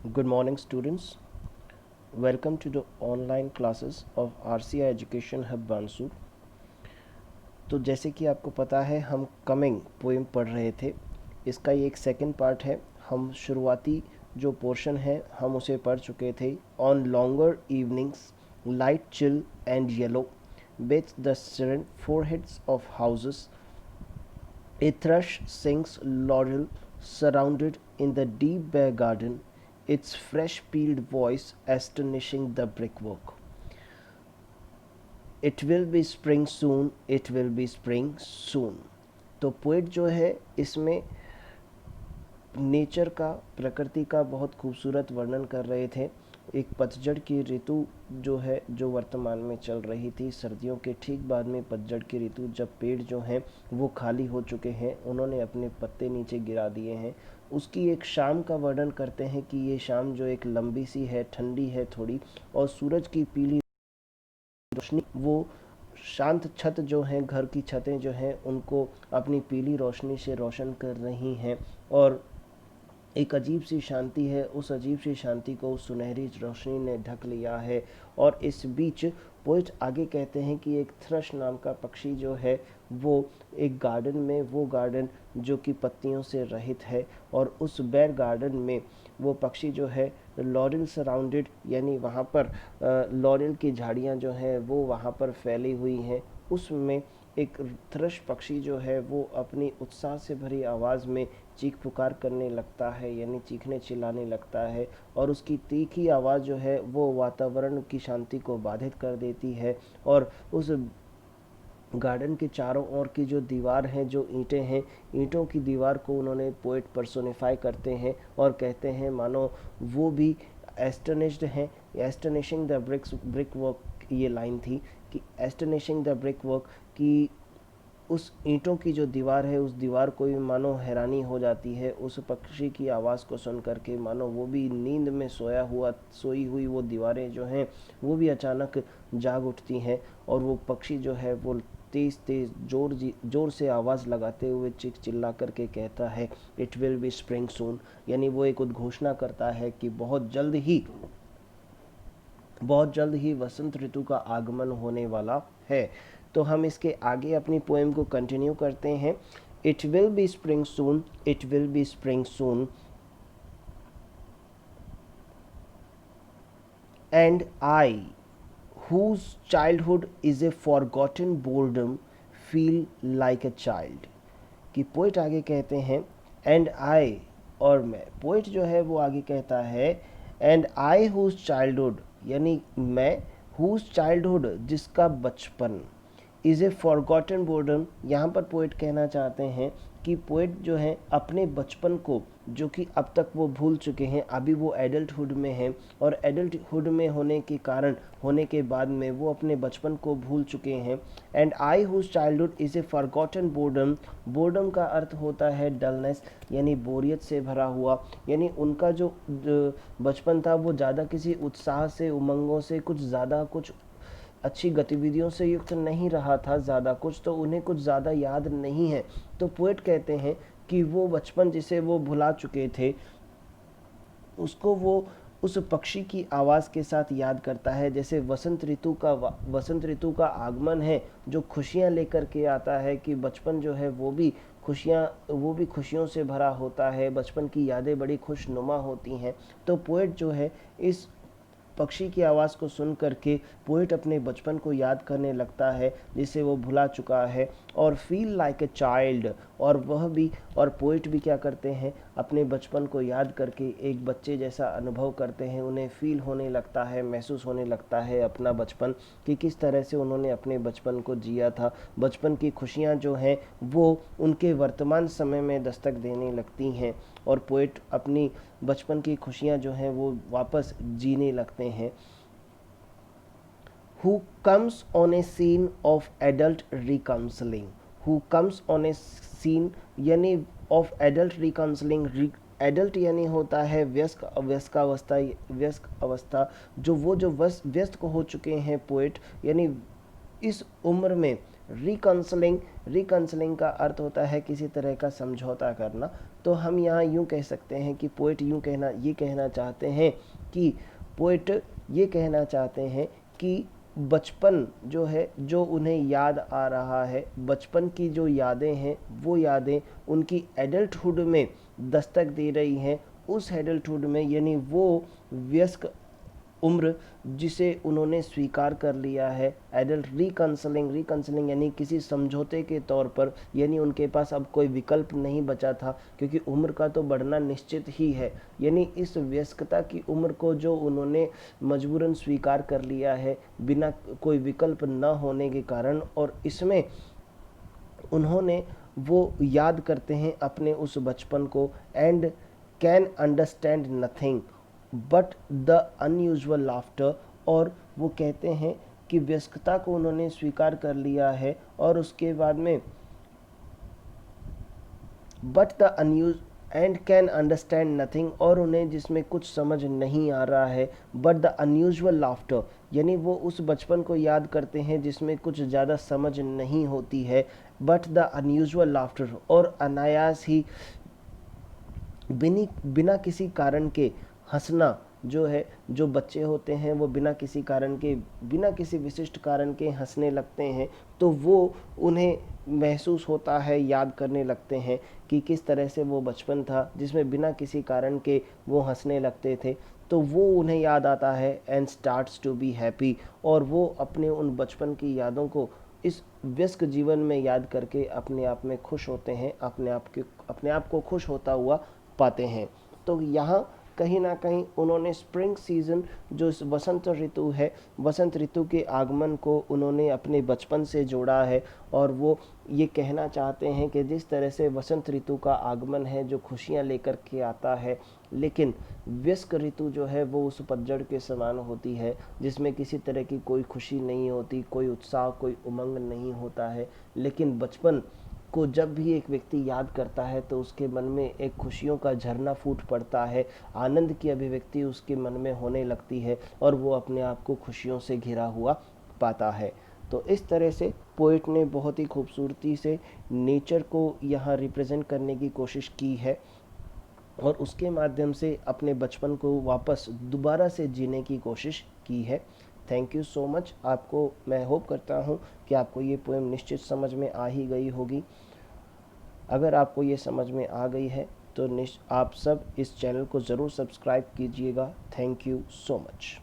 Good morning, students. Welcome to the online classes of RCI Education Hub Bansur. तो जैसे कि आपको पता है हम कमिंग पोएम पढ़ रहे थे। इसका ये एक सेकंड पार्ट है। हम शुरुआती जो पोर्शन है हम उसे पढ़ चुके थे। On longer evenings light chill and yellow bathes the serene foreheads of houses. A thrush sings laurel surrounded in the deep bare garden, its fresh peeled voice astonishing the brickwork. It will be spring soon, it will be spring soon. तो poet जो है इसमें nature का, प्रकृति का बहुत खूबसूरत वर्णन कर रहे थे। एक पतझड़ की ऋतु जो है जो वर्तमान में चल रही थी, सर्दियों के ठीक बाद में पतझड़ की ऋतु, जब पेड़ जो हैं वो खाली हो चुके हैं, उन्होंने अपने पत्ते नीचे गिरा दिए हैं, उसकी एक शाम का वर्णन करते हैं कि ये शाम जो एक लंबी सी है, ठंडी है थोड़ी, और सूरज की पीली रोशनी वो शांत छत जो हैं, घर की छतें जो हैं उनको अपनी पीली रोशनी से रोशन कर रही हैं, और एक अजीब सी शांति है। उस अजीब सी शांति को उस सुनहरी रोशनी ने ढक लिया है। और इस बीच पोइट आगे कहते हैं कि एक थ्रश नाम का पक्षी जो है वो एक गार्डन में, वो गार्डन जो कि पत्तियों से रहित है, और उस बेर गार्डन में वो पक्षी जो है लॉरेल सराउंडेड, यानी वहाँ पर लॉरेल की झाड़ियाँ जो हैं वो वहाँ पर फैली हुई हैं, उसमें एक थ्रश पक्षी जो है वो अपनी उत्साह से भरी आवाज़ में चीख पुकार करने लगता है, यानी चीखने चिल्लाने लगता है, और उसकी तीखी आवाज़ जो है वो वातावरण की शांति को बाधित कर देती है। और उस गार्डन के चारों ओर की जो दीवार है, जो ईंटें हैं, ईंटों की दीवार को उन्होंने पोएट पर्सोनिफाई करते हैं और कहते हैं मानो वो भी एस्टनिश्ड हैं। एस्टनिशिंग द ब्रिक वर्क, ये लाइन थी कि एस्टनिशिंग द ब्रिक वर्क, कि उस ईंटों की जो दीवार है उस दीवार को भी मानो हैरानी हो जाती है उस पक्षी की आवाज़ को सुन करके, मानो वो भी नींद में सोई हुई वो दीवारें जो हैं वो भी अचानक जाग उठती हैं, और वो पक्षी जो है वो तेज़ तेज़ जोर से आवाज़ लगाते हुए चिक चिल्ला करके कहता है इट विल बी स्प्रिंग सून, यानी वो एक उद्घोषणा करता है कि बहुत जल्द ही वसंत ऋतु का आगमन होने वाला है। तो हम इसके आगे अपनी पोएम को कंटिन्यू करते हैं। It will be spring soon, it will be spring soon, and I whose childhood is a forgotten boredom feel like a child। कि पोइट आगे कहते हैं एंड आई, और मैं, पोइट जो है वो आगे कहता है एंड आई हुज चाइल्डहुड, यानी मैं, हुज चाइल्डहुड जिसका बचपन, इज़ ए फॉरगॉटन बोर्डम, यहाँ पर पोइट कहना चाहते हैं कि पोइट जो है अपने बचपन को, जो कि अब तक वो भूल चुके हैं, अभी वो एडल्टहुड में हैं, और एडल्टहुड में होने के कारण, होने के बाद में वो अपने बचपन को भूल चुके हैं। And I whose childhood is a forgotten boredom, boredom का अर्थ होता है डलनेस, यानी बोरियत से भरा हुआ, यानी उनका जो बचपन था वो ज़्यादा किसी उत्साह से, उमंगों से, कुछ ज़्यादा कुछ अच्छी गतिविधियों से युक्त नहीं रहा था, ज़्यादा कुछ तो उन्हें कुछ ज़्यादा याद नहीं है। तो पोएट कहते हैं कि वो बचपन जिसे वो भुला चुके थे उसको वो उस पक्षी की आवाज़ के साथ याद करता है। जैसे वसंत ऋतु का आगमन है जो खुशियाँ लेकर के आता है, कि बचपन जो है वो भी खुशियों से भरा होता है, बचपन की यादें बड़ी खुशनुमा होती हैं। तो पोएट जो है इस पक्षी की आवाज़ को सुन करके पोएट अपने बचपन को याद करने लगता है जिसे वो भुला चुका है, और फील लाइक ए चाइल्ड, और पोएट भी क्या करते हैं, अपने बचपन को याद करके एक बच्चे जैसा अनुभव करते हैं, उन्हें फील होने लगता है, महसूस होने लगता है अपना बचपन, कि किस तरह से उन्होंने अपने बचपन को जिया था। बचपन की खुशियाँ जो हैं वो उनके वर्तमान समय में दस्तक देने लगती हैं, और पोएट अपनी बचपन की खुशियाँ जो हैं वो वापस जीने लगते हैं। Who comes on a scene of adult recounseling, who comes on a scene यानी of adult recounseling, एडल्ट यानी होता है व्यस्क अवस्था, जो व्यस्त को हो चुके हैं पोएट, यानी इस उम्र में रिकाउंसलिंग का अर्थ होता है किसी तरह का समझौता करना। तो हम यहाँ यूँ कह सकते हैं कि पोइट ये कहना चाहते हैं कि पोइट ये कहना चाहते हैं कि बचपन जो है, जो उन्हें याद आ रहा है, बचपन की जो यादें हैं, वो यादें उनकी एडल्टहुड में दस्तक दे रही हैं। उस एडल्टहुड में, यानी वो वयस्क उम्र जिसे उन्होंने स्वीकार कर लिया है, एडल्ट रिकंसलिंग यानी किसी समझौते के तौर पर, यानी उनके पास अब कोई विकल्प नहीं बचा था, क्योंकि उम्र का तो बढ़ना निश्चित ही है। यानी इस वयस्कता की उम्र को जो उन्होंने मजबूरन स्वीकार कर लिया है बिना कोई विकल्प न होने के कारण, और इसमें उन्होंने वो याद करते हैं अपने उस बचपन को, and can understand nothing but the unusual laughter. और वो कहते हैं कि व्यस्तता को उन्होंने स्वीकार कर लिया है, और उसके बाद में but the unused and can understand nothing, और उन्हें जिसमें कुछ समझ नहीं आ रहा है, बट द अनयूजुअल लाफ्टर, यानी वो उस बचपन को याद करते हैं जिसमें कुछ ज़्यादा समझ नहीं होती है, बट द अनयूजुअल लाफ्टर, और अनायास ही बिना किसी कारण के हंसना जो है, जो बच्चे होते हैं वो बिना किसी कारण के, बिना किसी विशिष्ट कारण के हंसने लगते हैं, तो वो उन्हें महसूस होता है, याद करने लगते हैं कि किस तरह से वो बचपन था जिसमें बिना किसी कारण के वो हंसने लगते थे। तो वो उन्हें याद आता है, and starts to be happy, और वो अपने उन बचपन की यादों को इस व्यस्त जीवन में याद करके अपने आप में खुश होते हैं, अपने आप को खुश होता हुआ पाते हैं। तो यहाँ कहीं ना कहीं उन्होंने स्प्रिंग सीजन, जो इस वसंत ऋतु है, वसंत ऋतु के आगमन को उन्होंने अपने बचपन से जोड़ा है, और वो ये कहना चाहते हैं कि जिस तरह से वसंत ऋतु का आगमन है जो खुशियाँ लेकर के आता है, लेकिन व्यस्क ऋतु जो है वो उस पतझड़ के समान होती है जिसमें किसी तरह की कोई खुशी नहीं होती, कोई उत्साह, कोई उमंग नहीं होता है। लेकिन बचपन को जब भी एक व्यक्ति याद करता है तो उसके मन में एक खुशियों का झरना फूट पड़ता है, आनंद की अभिव्यक्ति उसके मन में होने लगती है, और वो अपने आप को खुशियों से घिरा हुआ पाता है। तो इस तरह से पोइट ने बहुत ही खूबसूरती से नेचर को यहाँ रिप्रेजेंट करने की कोशिश की है, और उसके माध्यम से अपने बचपन को वापस दोबारा से जीने की कोशिश की है। Thank you so much. आपको, मैं होप करता हूँ कि आपको ये पोएम निश्चित समझ में आ ही गई होगी। अगर आपको ये समझ में आ गई है तो आप सब इस चैनल को ज़रूर सब्सक्राइब कीजिएगा। Thank you so much.